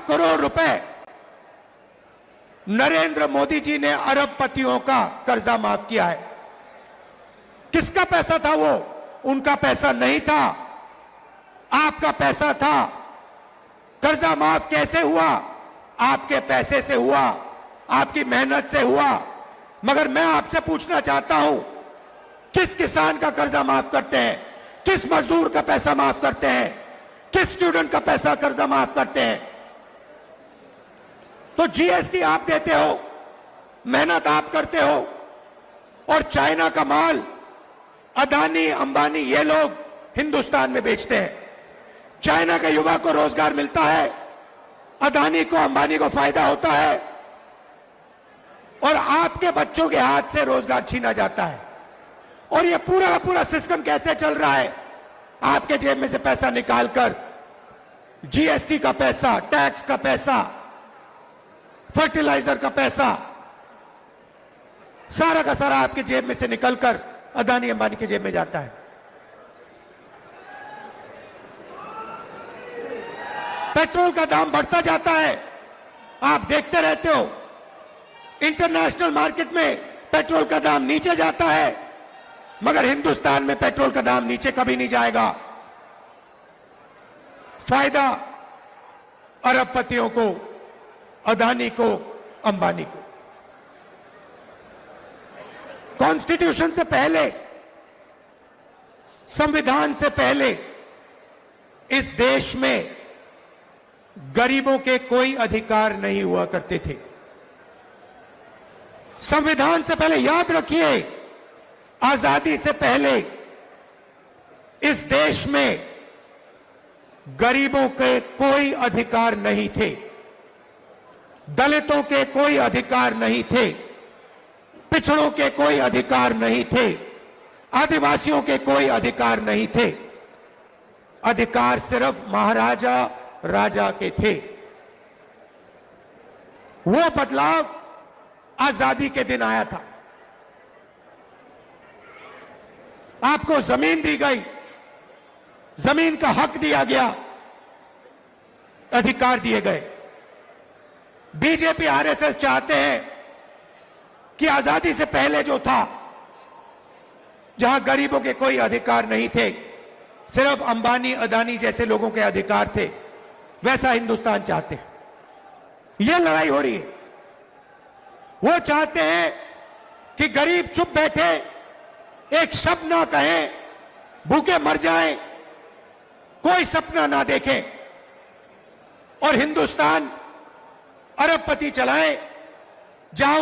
करोड़ रुपए नरेंद्र मोदी जी ने अरबपतियों का कर्जा माफ किया है। किसका पैसा था वो? उनका पैसा नहीं था, आपका पैसा था। कर्जा माफ कैसे हुआ? आपके पैसे से हुआ, आपकी मेहनत से हुआ। मगर मैं आपसे पूछना चाहता हूं, किस किसान का कर्जा माफ करते हैं? किस मजदूर का पैसा माफ करते हैं? किस स्टूडेंट का पैसा कर्जा माफ करते हैं? तो जीएसटी आप देते हो, मेहनत आप करते हो, और चाइना का माल अदानी अंबानी ये लोग हिंदुस्तान में बेचते हैं। चाइना के युवा को रोजगार मिलता है, अदानी को अंबानी को फायदा होता है, और आपके बच्चों के हाथ से रोजगार छीना जाता है। और ये पूरा का पूरा सिस्टम कैसे चल रहा है? आपके जेब में से पैसा निकालकर जीएसटी का पैसा, टैक्स का पैसा, फर्टिलाइजर का पैसा, सारा का सारा आपके जेब में से निकलकर अदानी अंबानी की जेब में जाता है। पेट्रोल का दाम बढ़ता जाता है, आप देखते रहते हो। इंटरनेशनल मार्केट में पेट्रोल का दाम नीचे जाता है, मगर हिंदुस्तान में पेट्रोल का दाम नीचे कभी नहीं जाएगा। फायदा अरबपतियों को, अदानी को, अंबानी को। कॉन्स्टिट्यूशन से पहले, संविधान से पहले इस देश में गरीबों के कोई अधिकार नहीं हुआ करते थे। संविधान से पहले, याद रखिए, आजादी से पहले इस देश में गरीबों के कोई अधिकार नहीं थे, दलितों के कोई अधिकार नहीं थे, पिछड़ों के कोई अधिकार नहीं थे, आदिवासियों के कोई अधिकार नहीं थे। अधिकार सिर्फ महाराजा राजा के थे। वो बदलाव आजादी के दिन आया था। आपको जमीन दी गई, जमीन का हक दिया गया, अधिकार दिए गए। बीजेपी आरएसएस चाहते हैं कि आजादी से पहले जो था, जहां गरीबों के कोई अधिकार नहीं थे, सिर्फ अंबानी अदानी जैसे लोगों के अधिकार थे, वैसा हिंदुस्तान चाहते हैं। यह लड़ाई हो रही है। वो चाहते हैं कि गरीब चुप बैठे, एक शब्द ना कहें, भूखे मर जाएं, कोई सपना ना देखें, और हिंदुस्तान अरबपति चलाए, जहां